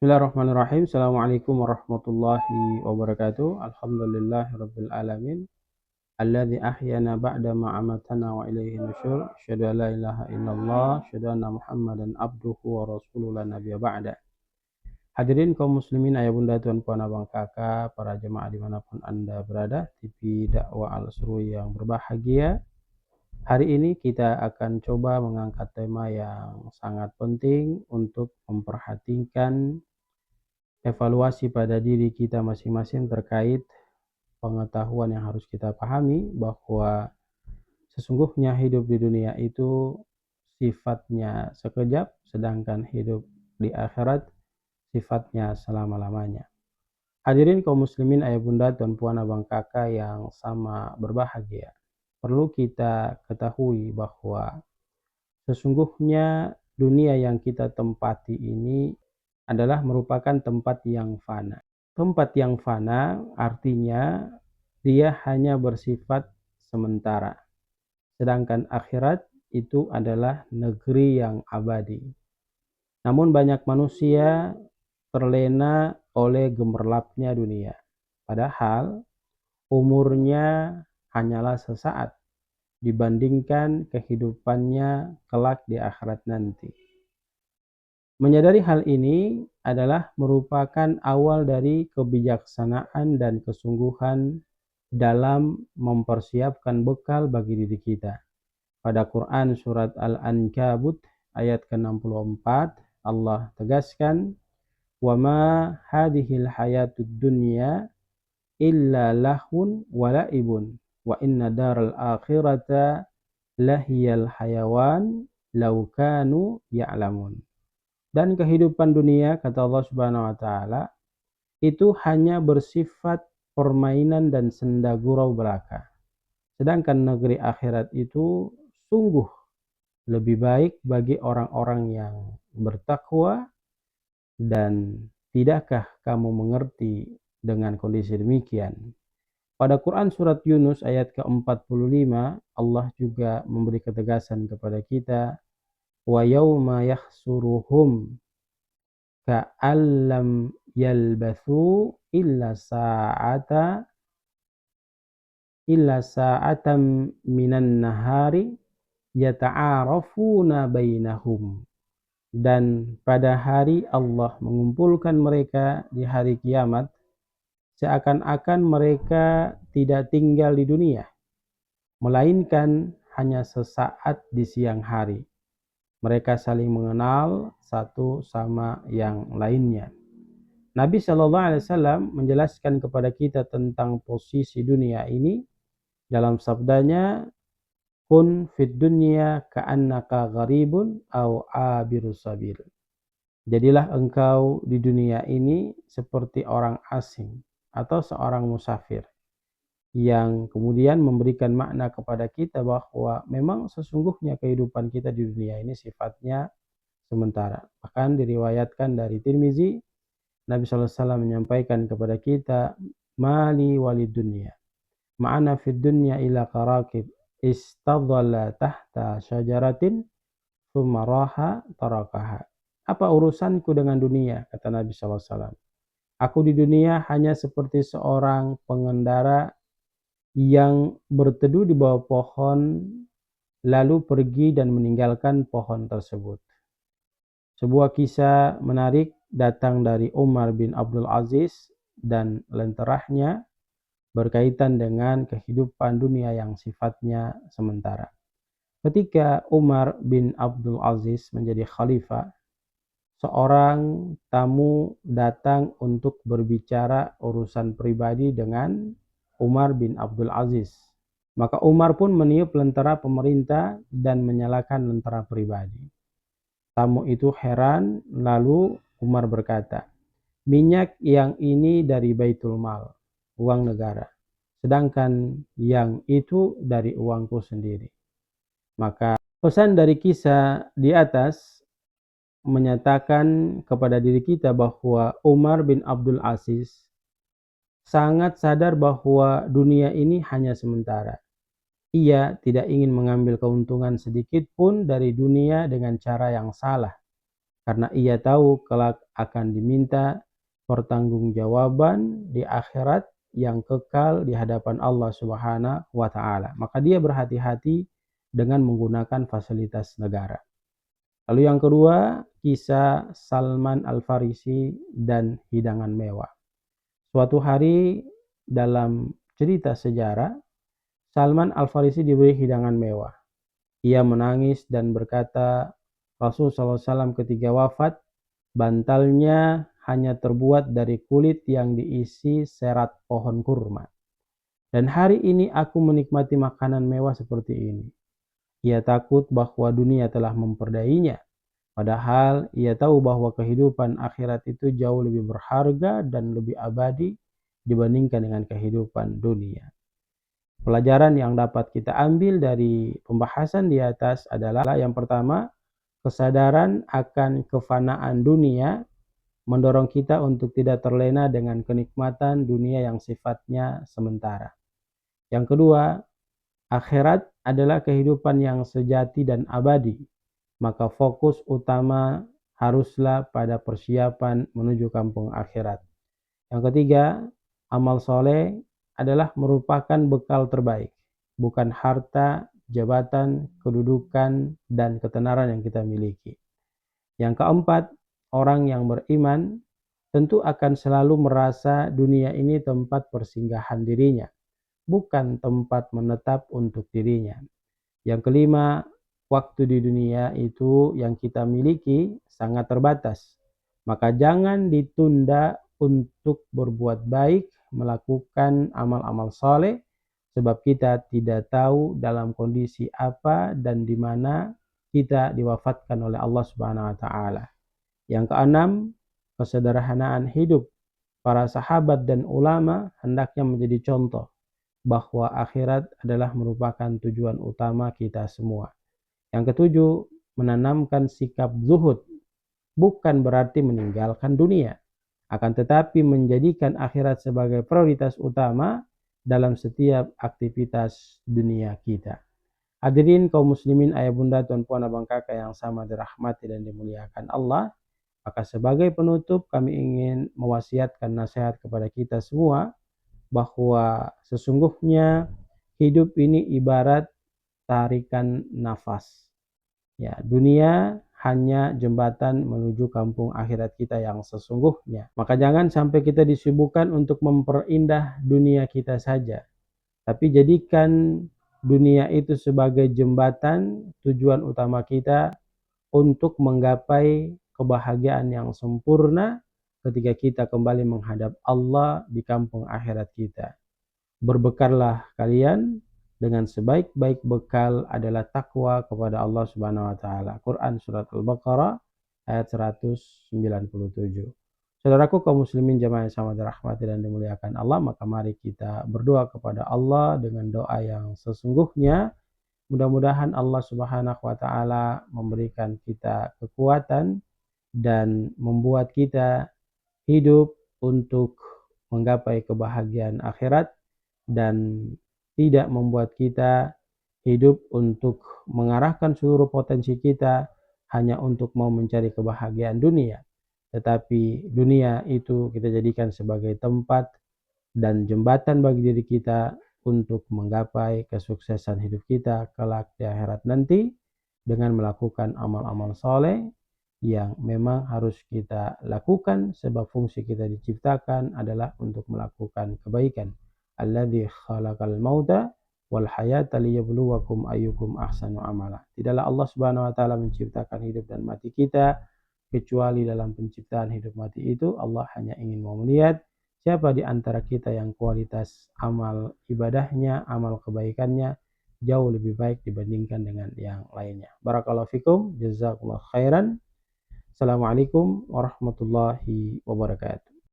Bismillahirrahmanirrahim. Assalamualaikum warahmatullahi wabarakatuh. Alhamdulillahirabbil alamin. Alladzi ahyana ba'da ma amatana wa ilaihi nusyur. Asyhadu an la ilaha illallah, asyhadu anna Muhammadan abduhu wa rasuluhu la nabiyya ba'da. Hadirin kaum muslimin, ayah bunda, tuan puan abang kakak, para jemaah dimanapun anda berada, TV dakwah Al-Sururi yang berbahagia. Hari ini kita akan coba mengangkat tema yang sangat penting untuk memperhatikan evaluasi pada diri kita masing-masing terkait pengetahuan yang harus kita pahami bahwa sesungguhnya hidup di dunia itu sifatnya sekejap, sedangkan hidup di akhirat sifatnya selama-lamanya. Hadirin kaum muslimin, ayah bunda, tuan puan abang kakak yang sama berbahagia. Perlu kita ketahui bahwa sesungguhnya dunia yang kita tempati ini adalah merupakan tempat yang fana. Tempat yang fana artinya dia hanya bersifat sementara. Sedangkan akhirat itu adalah negeri yang abadi. Namun banyak manusia terlena oleh gemerlapnya dunia. Padahal umurnya hanyalah sesaat dibandingkan kehidupannya kelak di akhirat nanti. Menyadari hal ini adalah merupakan awal dari kebijaksanaan dan kesungguhan dalam mempersiapkan bekal bagi diri kita. Pada Quran surat Al-Ankabut ayat ke-64 Allah tegaskan, "Wa ma hadhil hayatud dunya illa lahun wa la'ibun wa inna daral akhirata lahiyal hayawan law kanu ya'lamun." Dan kehidupan dunia, kata Allah Subhanahu wa taala, itu hanya bersifat permainan dan senda gurau belaka. Sedangkan negeri akhirat itu sungguh lebih baik bagi orang-orang yang bertakwa. Dan tidakkah kamu mengerti dengan kondisi demikian? Pada Quran surat Yunus ayat ke-45 Allah juga memberi ketegasan kepada kita, wa yauma yahsuruhum ka'allam yalbathu illa sa'atan minan nahari yata'arafuna bainahum. Dan pada hari Allah mengumpulkan mereka di hari kiamat, seakan-akan mereka tidak tinggal di dunia, melainkan hanya sesaat di siang hari. Mereka saling mengenal satu sama yang lainnya. Nabi Shallallahu Alaihi Wasallam menjelaskan kepada kita tentang posisi dunia ini dalam sabdanya, kun fid dunya ka'annaka gharibun au abirus sabil. Jadilah engkau di dunia ini seperti orang asing atau seorang musafir, yang kemudian memberikan makna kepada kita bahwa memang sesungguhnya kehidupan kita di dunia ini sifatnya sementara. Bahkan diriwayatkan dari Tirmizi, Nabi SAW menyampaikan kepada kita, mali walid dunya, ma'ana fid dunya ila karakib, istadhalla tahta syajaratin, thumma raha tarakaha. Apa urusanku dengan dunia? Kata Nabi SAW. Aku di dunia hanya seperti seorang pengendara yang berteduh di bawah pohon, lalu pergi dan meninggalkan pohon tersebut. Sebuah kisah menarik datang dari Umar bin Abdul Aziz dan lenterahnya berkaitan dengan kehidupan dunia yang sifatnya sementara. Ketika Umar bin Abdul Aziz menjadi khalifah, seorang tamu datang untuk berbicara urusan pribadi dengan Umar bin Abdul Aziz. Maka Umar pun meniup lentera pemerintah dan menyalakan lentera pribadi. Tamu itu heran, lalu Umar berkata, minyak yang ini dari Baitul Mal, uang negara, sedangkan yang itu dari uangku sendiri. Maka pesan dari kisah di atas menyatakan kepada diri kita bahwa Umar bin Abdul Aziz sangat sadar bahwa dunia ini hanya sementara. Ia tidak ingin mengambil keuntungan sedikit pun dari dunia dengan cara yang salah. karena ia tahu kelak akan diminta pertanggungjawaban di akhirat yang kekal di hadapan Allah Subhanahu wa taala. Maka dia berhati-hati dengan menggunakan fasilitas negara. Lalu yang kedua, kisah Salman Al-Farisi dan hidangan mewah. Suatu hari dalam cerita sejarah, Salman Al-Farisi diberi hidangan mewah. Ia menangis dan berkata, Rasulullah SAW ketika wafat, bantalnya hanya terbuat dari kulit yang diisi serat pohon kurma. Dan hari ini aku menikmati makanan mewah seperti ini. Ia takut bahwa dunia telah memperdainya. Padahal ia tahu bahwa kehidupan akhirat itu jauh lebih berharga dan lebih abadi dibandingkan dengan kehidupan dunia. Pelajaran yang dapat kita ambil dari pembahasan di atas adalah yang pertama, kesadaran akan kefanaan dunia mendorong kita untuk tidak terlena dengan kenikmatan dunia yang sifatnya sementara. Yang kedua, akhirat adalah kehidupan yang sejati dan abadi. Maka fokus utama haruslah pada persiapan menuju kampung akhirat. Yang ketiga, amal soleh adalah merupakan bekal terbaik, bukan harta, jabatan, kedudukan, dan ketenaran yang kita miliki. Yang keempat, orang yang beriman tentu akan selalu merasa dunia ini tempat persinggahan dirinya, bukan tempat menetap untuk dirinya. Yang kelima, waktu di dunia itu yang kita miliki sangat terbatas. Maka jangan ditunda untuk berbuat baik, melakukan amal-amal soleh, sebab kita tidak tahu dalam kondisi apa dan di mana kita diwafatkan oleh Allah Subhanahu wa taala. Yang keenam, kesederhanaan hidup para sahabat dan ulama hendaknya menjadi contoh bahwa akhirat adalah merupakan tujuan utama kita semua. Yang ketujuh, menanamkan sikap zuhud bukan berarti meninggalkan dunia, akan tetapi menjadikan akhirat sebagai prioritas utama dalam setiap aktivitas dunia kita. Hadirin kaum muslimin, ayah bunda, tuan puan, abang kakak yang sama dirahmati dan dimuliakan Allah, maka sebagai penutup kami ingin mewasiatkan nasihat kepada kita semua bahwa sesungguhnya hidup ini ibarat tarikan nafas. Ya, dunia hanya jembatan menuju kampung akhirat kita yang sesungguhnya. Maka jangan sampai kita disibukkan untuk memperindah dunia kita saja, tapi jadikan dunia itu sebagai jembatan tujuan utama kita untuk menggapai kebahagiaan yang sempurna ketika kita kembali menghadap Allah di kampung akhirat kita. Berbekallah kalian dengan sebaik-baik bekal adalah takwa kepada Allah Subhanahu wa taala. Quran surat Al-Baqarah ayat 197. Saudaraku kaum muslimin jamaah yang sama dirahmati dan dimuliakan Allah, maka mari kita berdoa kepada Allah dengan doa yang sesungguhnya. Mudah-mudahan Allah Subhanahu wa taala memberikan kita kekuatan dan membuat kita hidup untuk menggapai kebahagiaan akhirat dan tidak membuat kita hidup untuk mengarahkan seluruh potensi kita hanya untuk mau mencari kebahagiaan dunia. Tetapi dunia itu kita jadikan sebagai tempat dan jembatan bagi diri kita untuk menggapai kesuksesan hidup kita kelak di akhirat nanti dengan melakukan amal-amal soleh yang memang harus kita lakukan sebab fungsi kita diciptakan adalah untuk melakukan kebaikan. Alladzi khalaqal mauta wal hayata liyabluwakum ayyukum ahsanu amala. Tidaklah Allah Subhanahu wa taala menciptakan hidup dan mati kita kecuali dalam penciptaan hidup mati itu Allah hanya ingin mau melihat siapa di antara kita yang kualitas amal ibadahnya, amal kebaikannya jauh lebih baik dibandingkan dengan yang lainnya. Barakallahu fikum, jazakumullah khairan. Assalamualaikum warahmatullahi wabarakatuh.